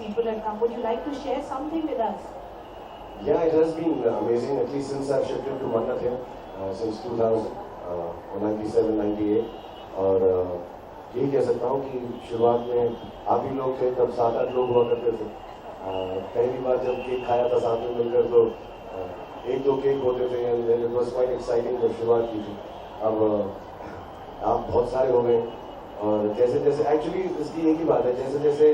people at camp. Would you like to share something with us? Yeah, it has been amazing, at least since I've shifted to Mannat here, since 2000, 97, 98. और यही कह सकता हूँ कि शुरुआत में आप ही लोग थे, तब 7-8 लोग हुआ करते थे। पहली बार जब केक खाया था साथ में मिलकर तो 1-2 केक होते थे, and it was quite exciting जब शुरुआत की थी। अब आप बहुत सारे हो गए, और जैसे जैसे एक्चुअली इसकी एक ही बात है, जैसे जैसे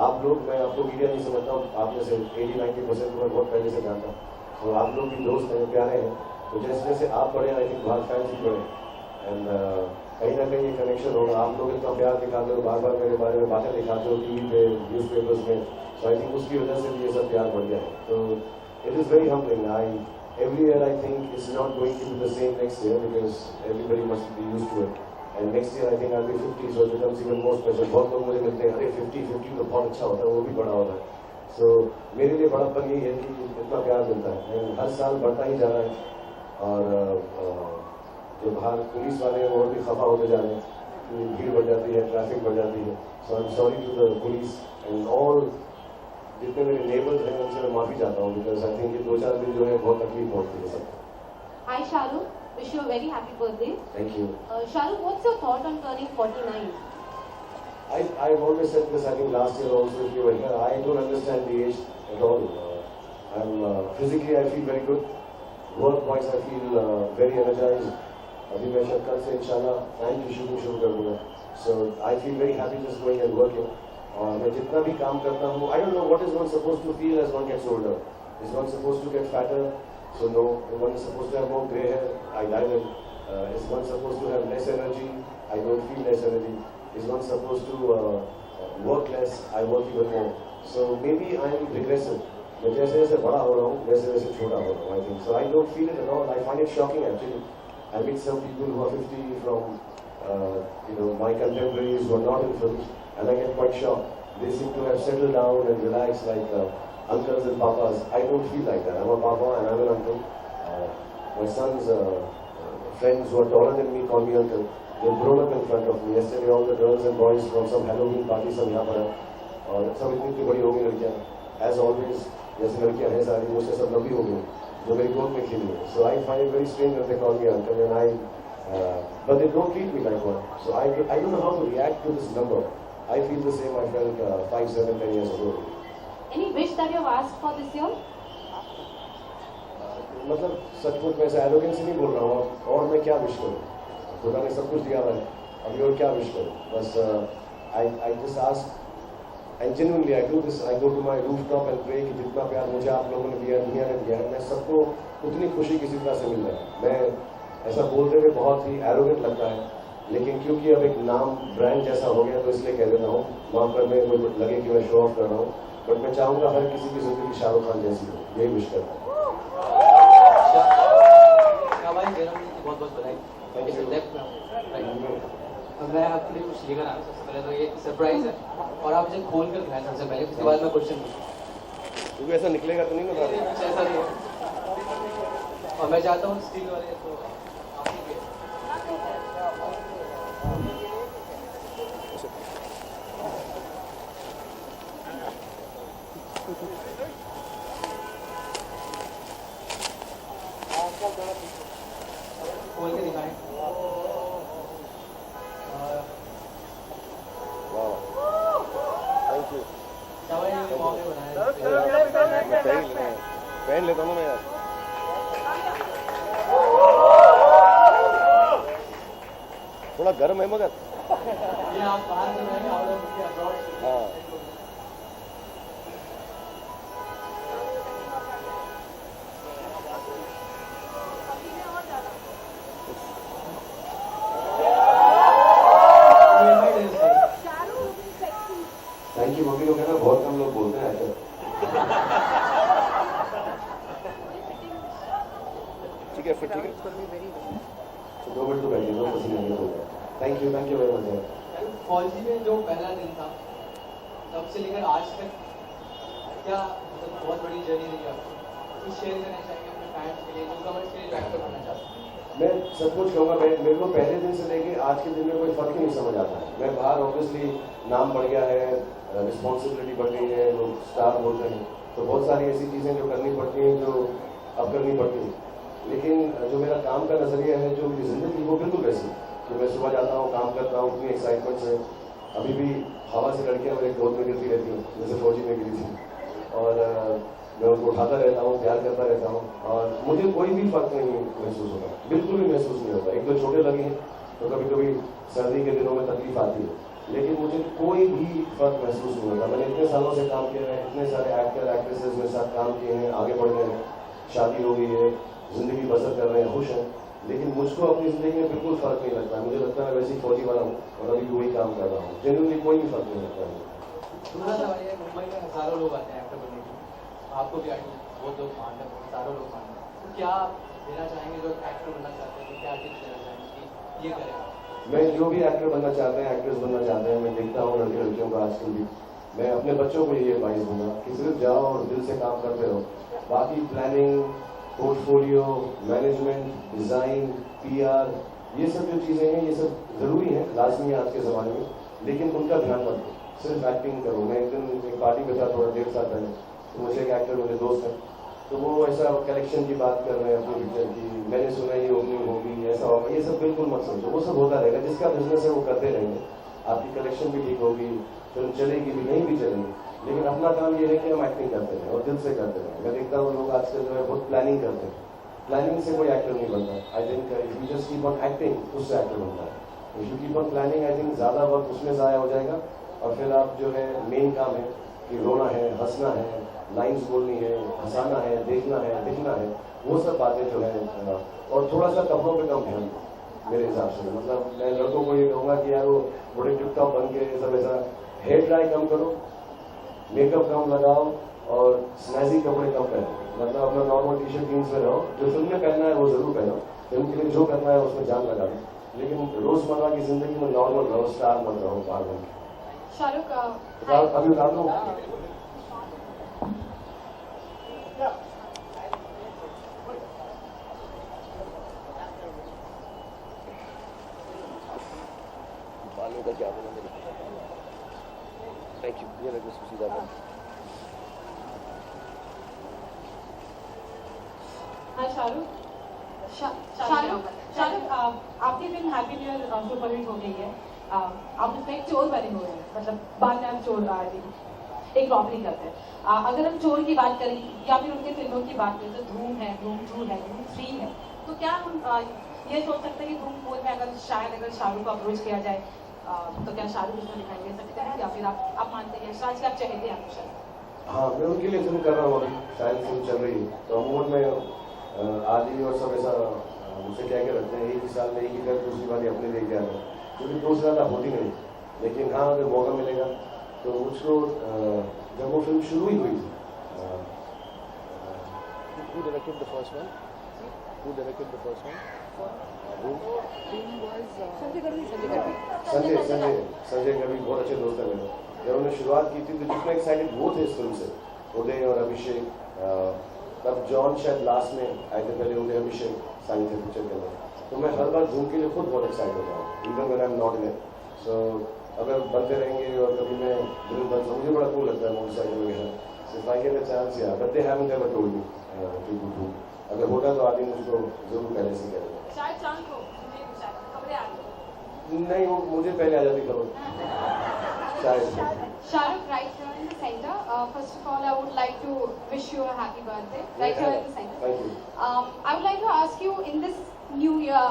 आप लोग, मैं आपको मीडिया नहीं समझता हूँ, आप में से 80-90% को मैं बहुत पहले से जानता हूँ, तो आप लोग भी दोस्त हैं, प्यारे हैं, तो जैसे जैसे आप बढ़े, आई थिंक बाहर फैंस भी बढ़े, एंड कहीं ना कहीं ये कनेक्शन होगा। आप लोग इतना प्यार दिखाते हो, बार बार मेरे बारे में बातें दिखाते हो टीवी पे, न्यूज़पेपर्स में, सो आई थिंक उसकी वजह से भी ये सब प्यार बढ़ गया है। तो it is very humbling. Every year I think it's not going to be the same next year because everybody must be used to it. And next year I think I'll be 50, so it becomes even more special. बहुत लोग मुझे मिलते हैं, अरे 50 तो बहुत अच्छा होता है, वो भी बड़ा होता है। So मेरे लिए बड़ापन यही है कि इतना प्यार मिलता है, हर साल बढ़ता ही जा रहा है। और जो बाहर पुलिस वाले हैं वो भी खफा होते जा रहे हैं, भीड़ बढ़ जाती है, ट्रैफिक बढ़ जाती है। So I am sorry to the police and all, जितने मेरे नेबर्स हैं उनसे मैं माफी चाहता हूँ, बिकॉज आई थिंक ये 2-4 दिन जो है बहुत तकलीफ पहुंचती है सबको। Hi Shahrukh, wish you a very happy birthday. Thank you. Shahrukh, what's your thought on turning 49? I've always said this, I think last year also if you were here, I don't understand the age at all. Physically I feel very good, work-wise I feel very energized. अभी मैं शायद कल से इंशाल्लाह time की shooting शुरू कर दूँगा, so I feel very happy just going and working. और मैं जितना भी काम करता हूँ, I don't know what is one supposed to feel as one gets older. Is one supposed to get fatter? So no, one is supposed to have more grey hair. I dye them. Is one supposed to have less energy? I don't feel less energy. Is one supposed to work less? I work even more. So maybe I am regressive. मैं जैसे जैसे बड़ा हो रहा हूँ, वैसे वैसे छोटा हो रहा हूँ, I think. So I don't feel it at all. I find it shocking actually. I meet some people who are 50 from my contemporaries who are not in films, and I get quite shocked. They seem to have settled down and relaxed like uncles and papas. I don't feel like that. I'm a papa and I'm an uncle. My son's friends who are taller than me call me uncle. They've grown up in front of me. Yesterday all the girls and boys from some Halloween party सब यहाँ पर हैं, और सब इतनी बड़ी हो गई लड़कियाँ। As always, जैसे लड़कियाँ हैं सारी, मुझसे सब लंबी हो गई, जो मेरी गोद में खेली है। So I find it very strange that they call me uncle, and but they don't treat me like one. So I don't know how to react to this number. I feel the same I felt 5, 7, 10 years ago. Any wish that you have asked for this year? मतलब सचमुच मैं ऐसा arrogance नहीं बोल रहा हूँ, और मैं क्या विश करूँ? खुदा ने सब कुछ दिया है, अभी और क्या विश करूँ? बस I just ask, and genuinely I do this. I go to my rooftop and pray कि जितना प्यार मुझे आप लोगों ने दिया, दुनिया ने दिया है, मैं सबको उतनी खुशी किसी तरह से मिल रहा है। मैं ऐसा बोलते हुए बहुत ही एरोगेंट लगता है, लेकिन क्योंकि अब एक नाम ब्रांड जैसा हो गया तो इसलिए कह देता हूँ, वहाँ पर मैं मुझे लगे कि मैं शो ऑफ कर रहा हूँ, बट मैं चाहूँगा हर किसी की जिंदगी शाहरुख खान जैसी हो, यही विश करता हूँ। बहुत बहुत बधाई। मैं आपके लिए कुछ लेकर आया, सबसे पहले तो ये सरप्राइज है, और आप मुझे खोल कर दिखाएं सबसे पहले, उसके बाद मैं क्वेश्चन पूछूँ। क्योंकि ऐसा निकलेगा तो नहीं ना, ऐसा नहीं है, और मैं चाहता हूँ स्टील वाले तो खोल के दिखाएं। Thank you. पहन लेता हूँ मैं यार। थोड़ा गर्म है मगर। ये आप बाहर से रहेंगे, आप लोग अब्रॉड। हाँ। थैंक यू मम्मी लोग, है ना, बहुत कम लोग बोलते हैं ऐसे। ठीक है फिर, ठीक है, 2 मिनट तो बैठिए, 2 पसीने नहीं होगा। Thank you very much. फौजी में जो पहला दिन था, तब से लेकर आज तक क्या मतलब बहुत बड़ी जर्नी रही आपको, कुछ शेयर करना चाहिए अपने फैंस के लिए, जो कमर्स के लिए जो एक्टर बनना चाहते हैं? मैं सचमुच कहूँगा, मेरे को पहले दिन से लेके आज के दिन में कोई फर्क ही नहीं समझ आता है। मैं बाहर ऑब्वियसली नाम बढ़ गया है, रिस्पॉन्सिबिलिटी बढ़ गई है, लोग स्टार बोलते हैं, तो बहुत सारी ऐसी चीज़ें जो करनी पड़ती हैं जो अब करनी पड़ती हैं। लेकिन जो मेरा काम का नज़रिया है, जो मेरी ज़िंदगी, वो बिल्कुल वैसी कि मैं सुबह जाता हूँ, काम करता हूँ, उतनी एक्साइटमेंट से। अभी भी हवा से लड़कियाँ मेरे गोद में गिरती रहती हैं, जैसे फौजी में गिरी थी, और मैं उनको उठाता रहता हूँ, प्यार करता रहता हूँ, और मुझे कोई भी फर्क नहीं महसूस होता, बिल्कुल भी महसूस नहीं होता। एक दो छोटे लगे हैं तो कभी कभी सर्दी के दिनों में तकलीफ आती है, लेकिन मुझे कोई भी फर्क महसूस नहीं होता। मैंने इतने सालों से काम किया है, इतने सारे एक्टर एक्ट्रेसेस मेरे साथ काम किए हैं, आगे बढ़ गए हैं, शादी हो गई है, जिंदगी बसर कर रहे हैं, खुश हैं, लेकिन मुझको अपनी जिंदगी में बिल्कुल फर्क नहीं लगता। मुझे लगता है वैसे ही फौजी वाला हूँ और अभी वही काम कर रहा हूँ। जेन्युइनली कोई भी फर्क नहीं लगता मुझे। दूसरा सवाल ये है, मुंबई में हजारों लोग आते हैं एक्टर बनने के लिए, आपको भी बहुत लोग मानते हैं, हजारों लोग मानते हैं, तो क्या आप देना चाहेंगे जो एक्टर बनना चाहते हैं, तो क्या टिप्स देना चाहेंगे कि ये करें? मैं जो भी एक्टर बनना चाहते हैं, एक्ट्रेस बनना चाहते हैं, मैं देखता हूँ लड़के लड़कियों को आजकल भी, मैं अपने बच्चों को ये एडवाइस दूंगा कि सिर्फ जाओ और दिल से काम करते रहो। बाकी planning, portfolio, management, design, PR, ये सब जो चीज़ें हैं, ये सब ज़रूरी हैं, लाजमी है आज के ज़माने में, लेकिन उनका ध्यान मत दो, सिर्फ एक्टिंग करो। मैं एक दिन एक पार्टी में था थोड़ा 1.5 साल पहले, तो मुझे एक एक्टर, मेरे दोस्त हैं, तो वो ऐसा कलेक्शन की बात कर रहे हैं अपनी पिक्चर की, मैंने सुना ये ओपनिंग होगी, ऐसा होगा, ये सब बिल्कुल मत समझो, वो सब होता रहेगा, जिसका बिजनेस है वो करते रहेंगे, आपकी कलेक्शन भी ठीक होगी, फिल्म चलेगी भी, नहीं भी चलेगी, लेकिन अपना काम ये है कि हम एक्टिंग करते हैं और दिल से करते हैं। मैं देखता हूँ लोग आजकल जो है बहुत प्लानिंग करते हैं, प्लानिंग से कोई एक्टर नहीं बनता। I think if you just keep on acting, उससे एक्टर बनता है। If you keep on planning, I think ज़्यादा वक्त उसमें ज़ाया हो जाएगा, और फिर आप जो है मेन काम है कि रोना है, हंसना है, लाइन्स बोलनी है, हंसाना है, देखना है, दिखना है, वो सब बातें जो है, और थोड़ा सा कपड़ों पे कम ध्यान दो मेरे हिसाब से। मतलब मैं लड़कों को ये कहूँगा कि यार वो बड़े टिप टॉप बन के सब ऐसा, हेयर ड्राई कम करो, मेकअप कम लगाओ, और स्नैजी कपड़े कम पहनो। मतलब अपना नॉर्मल टी-शर्ट जीन्स में रहो, जो फिल्म में पहनना है वो जरूर पहनो, फिल्म के लिए जो करना है उसमें जान लगा दो, लेकिन रोजमर्रा की जिंदगी में नॉर्मल रहो, स्टार मत रहो बाहर बन के। शाहरुख, अभी बता दो। बालों का क्या बोला मेरे? थैंक यू, ये लगे सीधा बंद। हाँ शाहरुख, आपकी film happy new year superhit हो गई है। आप उसमें एक चोर बने हुए हैं, मतलब बार चोर एक रॉबरी करते हैं। अगर हम चोर की बात करें या फिर उनके फिल्मों की बात करें, तो धूम है, धूम 2 है, धूम 3 है, तो क्या हम ये सोच सकते हैं कि धूम 4 में अगर शाहरुख को अप्रोच किया जाए, तो क्या शाहरुख उसमें दिखाई दे सकते हैं, या फिर आप मानते हैं यशराज के आप चाहते हैं हमेशा? हाँ, मैं उनके लिए फिल्म कर रहा हूँ, अभी शायद फिल्म चल रही है, तो अमूमन में आदि और सब ऐसा मुझसे कह के रखते हैं, एक ही साल में एक ही कर, दूसरी बारी अपने लिए क्या है, क्योंकि 2 साल होती नहीं। लेकिन हाँ, अगर मौका मिलेगा तो मुझको, जब वो फिल्म शुरू ही हुई थी, Who directed the first one? Who directed the first one? Who? Sanjay कभी बहुत अच्छे दोस्त है मेरे। जब उन्होंने शुरुआत की थी तो जितने एक्साइटेड वो थे इस फिल्म से, उदय और अभिषेक, तब जॉन शायद लास्ट में आए थे, पहले उदय अभिषेक साइन थे पिक्चर के अंदर, तो मैं हर बार धूम के लिए खुद बहुत एक्साइटेड होता हूँ, even when I am not in it. So अगर बनते रहेंगे और कभी मैं दिल बन, मुझे बड़ा कूल लगता है मोटरसाइकिल वगैरह। If I get a chance, या but they haven't ever told me to do. अगर होता तो आदमी मुझको जरूर पहले से करेगा। शायद चांद को खबरें आ गई नहीं, वो मुझे पहले आ जाती खबर शायद। Shahrukh, right here in the center. First of all, I would like to wish you a happy birthday. Right here in the center. Thank you. I would like to ask you, in this new year,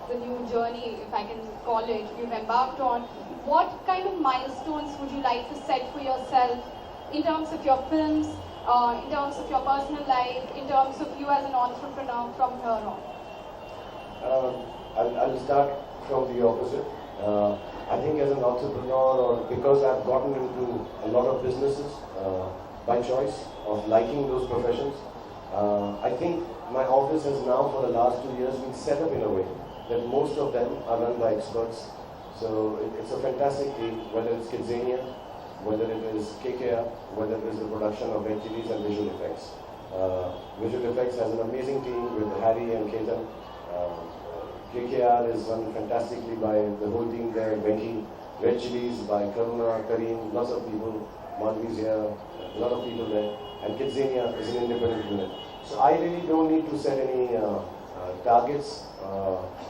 the new journey, if I can call it, you've embarked on, what kind of milestones would you like to set for yourself in terms of your films, in terms of your personal life, in terms of you as an entrepreneur from here on? I'll start from the opposite. I think as an entrepreneur, or because I've gotten into a lot of businesses by choice of liking those professions, I think my office has now for the last 2 years been set up in a way that most of them are run by experts. So it's a fantastic team, whether it's Kidzania, whether it is KKR, whether it is the production of web series and visual effects. Visual effects has an amazing team with Harry and Ketan. KKR is run fantastically by the whole team there, Becky. Red Chilies by Karuna, Kareem, lots of people. Madhvi's here, a lot of people there, and Kidzania is an independent unit. So I really don't need to set any targets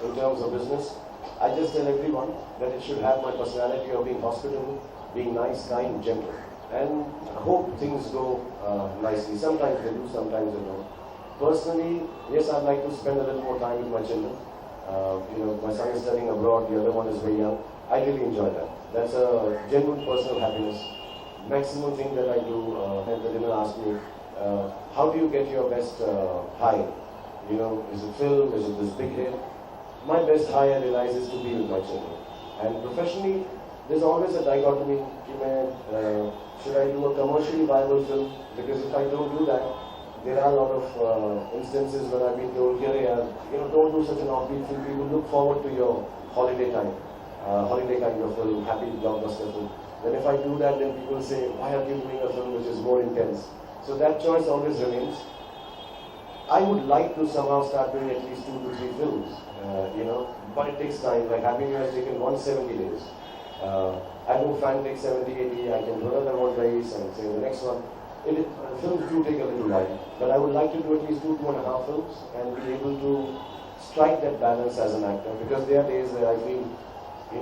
in terms of business. I just tell everyone that it should have my personality of being hospitable, being nice, kind, gentle, and hope things go nicely. Sometimes they do, sometimes they don't. Personally, yes, I'd like to spend a little more time with my children. My son is studying abroad, the other one is very young. I really enjoy that. That's a genuine personal happiness. Maximum thing that I do, at the dinner asked me, how do you get your best high? Is it film? Is it this big hit? My best high, I realize, is to be with my children. And professionally, there's always a dichotomy. Should I do a commercially viable film? Because if I don't do that, there are a lot of instances where I've been told, don't do such an offbeat film. People look forward to your holiday time, holiday kind of film, happy blockbuster film. Then if I do that, then people say, why are you doing a film which is more intense? So that choice always remains. I would like to somehow start doing at least 2 to 3 films, but it takes time. Like Happy New Year has taken 170 days. I know fan takes 70, 80, I can do another one days and say the next one. Films do take a little while, but I would like to do at least 2.5 films and be able to strike that balance as an actor, because there are days where I feel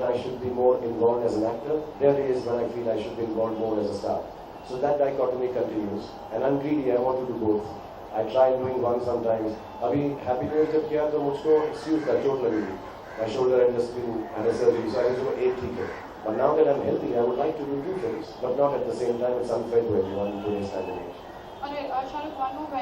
I should be more involved as an actor. There are days when I feel I should be involved more as a star. So that dichotomy continues, and I'm greedy. I want to do both. I try doing one sometimes. अभी Happy New Year जब किया तो मुझको excuse था, चोट लगी थी. My shoulder had just been had a surgery, so I was going 8 ठीक है. But now that I'm healthy, I would like to do 2 films, but not at the same time. It's unfair to everyone in today's time and age. Shahrukh, one more question.